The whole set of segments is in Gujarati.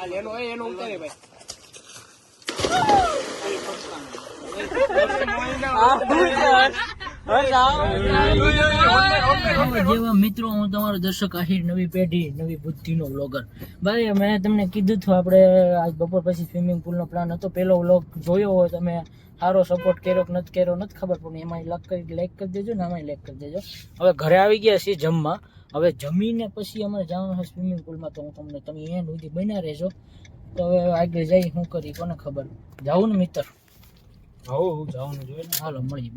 મિત્રો, હું તમારો દર્શક આહિર, નવી પેઢી નવી બુદ્ધિનો વ્લોગર. ભાઈ મેં તમને કીધું હતું આપણે આજ બપોર પછી સ્વિમિંગ પુલનો પ્લાન હતો. પહેલો વ્લોગ જોયો હોય તમે, સારો સપોર્ટ કર્યો કે નથી કર્યો નથી ખબર, પણ એમાં લાઈક કરી દેજો ને આમાં લાઈક કરી દેજો. હવે ઘરે આવી ગયા છીએ જમવા. હવે જમીને પછી અમારે જવાનું છે સ્વિમિંગ પુલમાં, તો હું તમને તમે એન્ડ સુધી બન્યા રહેજો. તો હવે આગળ જઈ શું કરી કોને ખબર. જાવું ને મિત્ર? જવાનું જોઈએ ને. હાલો મળી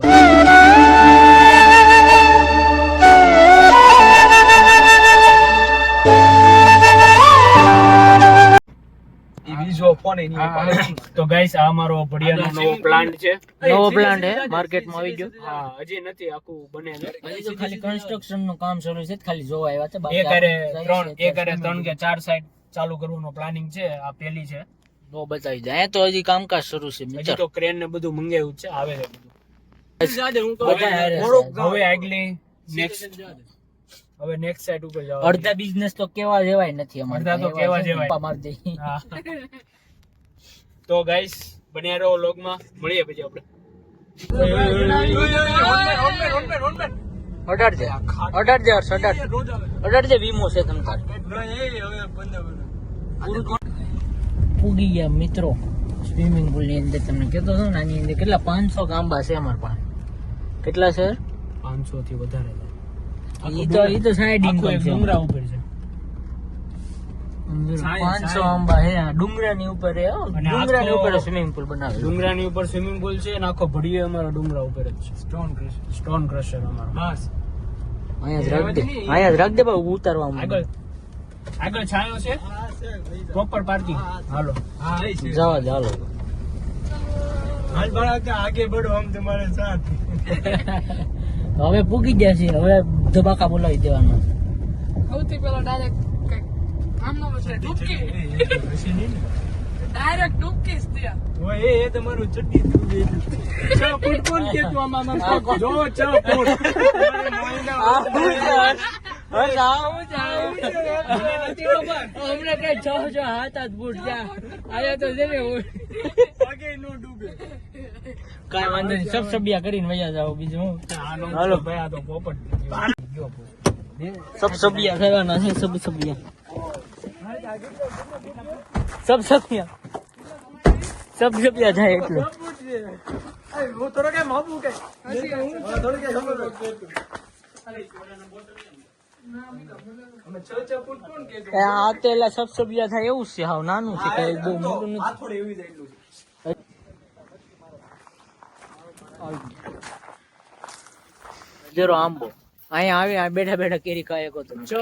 તો ગાઈસ આ અમારો ભડિયાનો નવો પ્લાન્ટ છે. નવો પ્લાન્ટ હે, માર્કેટમાં આવી ગયો. હા, હજી નથી આખું બને છે. હજી તો ખાલી કન્સ્ટ્રક્શન નું કામ શરૂ છે, ખાલી જોવા આવ્યા છે. એક અરે 3 કે 4 સાઈડ ચાલુ કરવાનો પ્લાનિંગ છે. આ પહેલી છે. તો બતાવી જાય તો હજી કામકાજ શરૂ છે. હજી તો ક્રેન ને બધું મંગાવ્યું છે, આવે છે બધું. હવે આગલી નેક્સ્ટ સાઈડ ઉપર જાવ. અડધા બિઝનેસ તો કેવા જેવાય નથી અમારે. અડધા તો કેવા જેવાય. તો ગાઈસ બન્યા રહો વ્લોગમાં, મળીએ પછી આપણે. અઢાર વીમો છે તમ તાર. પૂગી ગયા મિત્રો સ્વિમિંગ પુલ ની અંદર. તમને કહેતો હતો ને આની અંદર કેટલા 500 ગાંબા છે અમારા પાસે. કેટલા છે? 500 થી વધારે. ઈ તો સાઈડ ઇન્કમ છે. ડુંગરા ઉપર છે. 500 આંબા હે ડુંગરાની ઉપર હે. ડુંગરાની ઉપર સ્વિમિંગ પુલ બનાવ્યો. ડુંગરાની ઉપર સ્વિમિંગ પુલ છે અને આખો ભડિયો અમારો ડુંગરા ઉપર જ છે. સ્ટોન ક્રશર અમારો. બસ અહીંયા જ રાખ દે બાબુ, ઉતારવા આગળ છાયો છે. Proper parking. હાલો જવા દે. હાલો હાલ બડા કે આગે બઢો હમ તમારે સાથ. હવે પૂગી ગયા છે. હવે ધબાકા બોલાવી દેવાનો. સૌથી પહેલા ડાયરેક્ટ આમનો છે ડૂબકી. ડાયરેક્ટ ડૂબકી જ ત્યાં. ઓય એ તમારું ચડ્ડી ડૂબી. ફૂટ કોણ કે તું આમાં જો 6 ફૂટ. હમણાં કઈ 6 હાથ ફૂટ ત્યાં આયા તો છે ને. કઈ વાંધો નહીં, સબ સબિયા કરીને વયા જાવ. બીજું હું. હાલો ભાઈ, આ તો પોપટ સબ સબિયા થવાના છે. સબ સબિયા થાય એટલે. આ તેલા સબ સબિયા થાય એવું છે. હાવ નાનું છે, કઈ બહુ મોટું નથી. જરો આંબો અહીંયા આવી આ બેઠા બેઠા કેરી ખાય કો તમે. 6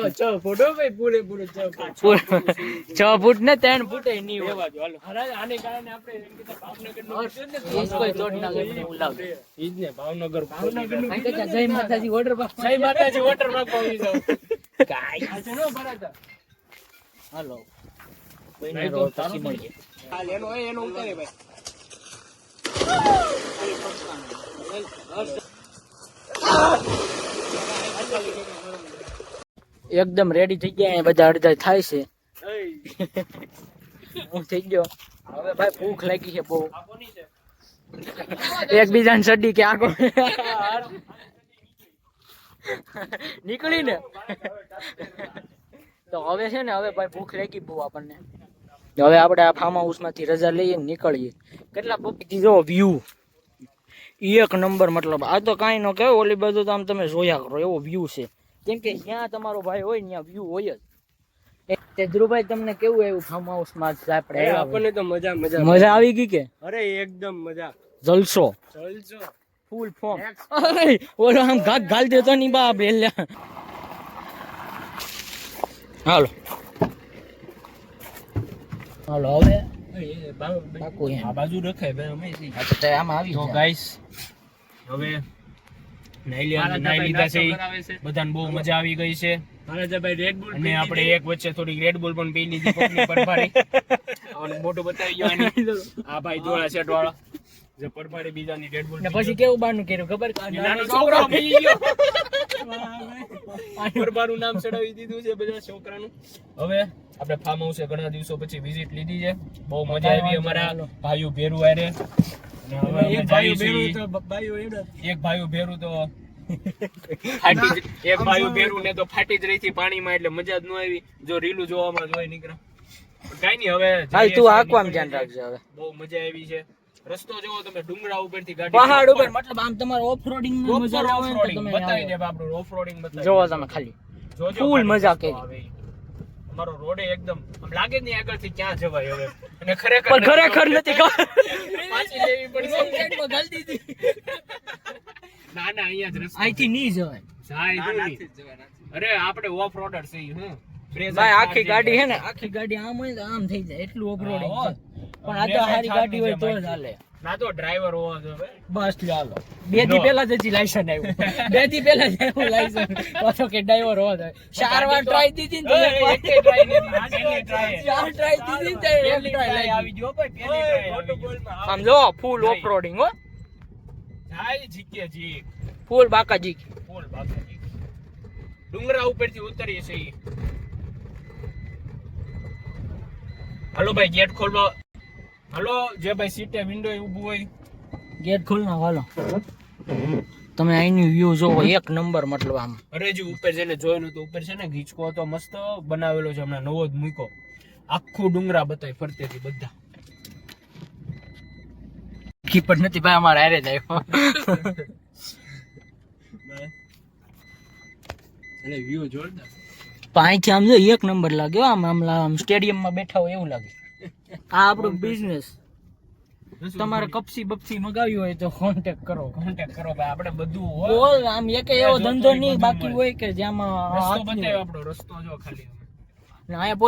ફૂટો ભાઈ, પૂરેપૂરો 6 ફૂટ ને 3 ફૂટ નહીં હોય. આને કારણે આપણે ભાવનગર કોઈ ચોટ ના ગઈ ઉલાવ ઈ જ ને. ભાવનગર જય માતાજી વોટર પાર્ક. જય માતાજી વોટર પાર્ક આવી જાવ. કાઈ આ નો બરાબર. હાલો કોઈને રો પછી મળીએ. હાલ એનો ઉતારે ભાઈ. એકદમ રેડી થઈ ગયા. બધા અડધા થાય છે. હું થઈ ગયો. હવે ભાઈ ભૂખ લાગી છે બહુ. એકબીજાને સડી કે આગો નીકળી ને. તો હવે છે ને, હવે ભાઈ ભૂખ લાગી બહુ આપણને. હવે આપણે આ ફાર્મ હાઉસ માંથી રજા લઈએ નીકળીએ. કેટલા પક્ષી જો વ્યૂ એક નંબર. મતલબ આ તો કાંઈ ન કહેવાય. ઓલી બાજુ તો આમ તમે જોયા કરો એવો વ્યૂ છે. કેમ કે જ્યાં તમારો ભાઈ હોય ત્યાં વ્યૂ હોય જ. ધ્રુવભાઈ તમને કેવું આવ્યું ફાર્મ હાઉસ માં? આપણને તો મજા આવી ગઈ કે? અરે એકદમ મજા. જલસો ફૂલ ફોર્મ. ઓલો આમ ગાલ દેતો ની બા બેલ્યા. હાલો હવે આ બાજુ રખાય ભાઈ. આમાં આવી તો ગાઈસ હવે નાઈ લીધા છે. બધાને બહુ મજા આવી ગઈ છે. અને આપણે એક વચ્ચે થોડી રેડ બુલ પણ પી લીધી. મોટું બતાવી ગયો. આ ભાઈ ધોળા શર્ટ વાળો જે પરપાડે બીજાની ડેડ બોલ ને પછી કેવું બાનું કર્યું ખબર નાનો છોકરો મરી ગયો પરબાનું નામ ચડાવી દીધું છે બધા છોકરાનું. હવે આપણે ફાર્મ હાઉસે ઘણા દિવસો પછી વિઝિટ લીધી છે, બહુ મજા આવી અમારા ભાઈઓ ભેરું હારે. અને હવે અમે જઈએ છીએ. એક ભાઈઓ ભેરું તો એક ભાઈઓ ભેરું ને તો ફાટી જ રહી હતી પાણીમાં, એટલે મજા જ ન આવી. જો રીલું જોવામાં જોઈ નીકળ્યા કઈ નહીં. હવે હાલ તું આખું ધ્યાન રાખજે. હવે બહુ મજા આવી છે. રસ્તો જોવો તમે, ડુંગરા ઉપરથી ગાડી પહાડ ઉપર મતલબ આમ તમારે ઓફરોડિંગ માં મજા આવે ને તો ઓફરોડિંગ તમે બતાવી દે આપણું ઓફરોડિંગ બતાવી જોવો તમે ખાલી જોજો ફૂલ ખાલી મજા રસ્તો કરી. આવે ઈ. અમારો રોડે એકદમ આમ લાગે જ નહીં આગળથી ક્યાં જવાય હવે. અને ખરેખર પણ ખરેખર નથી પાછી લેવી પડશે. ના ના અહીંયા જ રસ્તો અહીંથી નહીં જવાય જાય તો નહીં. અરે આપણે ઓફ રોડર છે હું ભાઈ. આખી ગાડી હે ને, આખી ગાડી આમ હોય ને તો આમ થઈ જાય એટલું ઓફરોડિંગ છે. પણ આ તો સારી ગાડી હોય તો જ હાલે. ના તો ડ્રાઈવર હોવો જોઈએ. બસ ચાલો. 2 દી પહેલા જ લાયસન્સ આવ્યું. 2 દી પહેલા જ આવ્યું લાયસન્સ. પાછો કે ડ્રાઈવર હોવો જોઈએ. 4 વાર ટ્રાય દીધી ને તો એકે ટ્રાય નથી પહેલી ટ્રાય 4 ટ્રાય દીધી ને તો એક ટ્રાય આવી ગયો ભાઈ પહેલી ટ્રાય આમ જો ફૂલ ઓફરોડિંગ હો, જાય જીકે જી ફૂલ બાકાજી. ફૂલ બાકી ડુંગરા ઉપરથી ઉતરીએ છીએ. હાલો ભાઈ ગેટ ખોલવો. હાલો જે ભાઈ સીટે વિન્ડો ઊભું હોય ગેટ ખોલ ના હાલો. તમે અહીંની વ્યૂ જોવો એક નંબર. મતલબ આમ અરે જી ઉપર જઈને જોયેલું તો ઉપર છે ને ગીચકો તો મસ્ત બનાવેલો છે, હમણાં નવો જ મૂક્યો. આખું ડુંગરા બતાય ફરતેથી બધા. કીપર નથી ભાઈ, અમારે હારે જ આવ્યો. એટલે વ્યૂ જોરદાર. પણ અહીંથી આમ જો એક નંબર લાગ્યો. આમ સ્ટેડિયમમાં બેઠા હોય એવું લાગે. આ આપણું બિઝનેસ. તમારે કપસી બપસી મગાવી હોય તો કોન્ટેક્ટ કરો. કોન્ટેક્ટ કરો ભાઈ, આપણે બધું હોય. બોલ આમ એક એવો ધંધો નહીં બાકી હોય કે જેમાં રસ્તો બતાવ્યો આપણો રસ્તો જો ખાલી. અહીંયા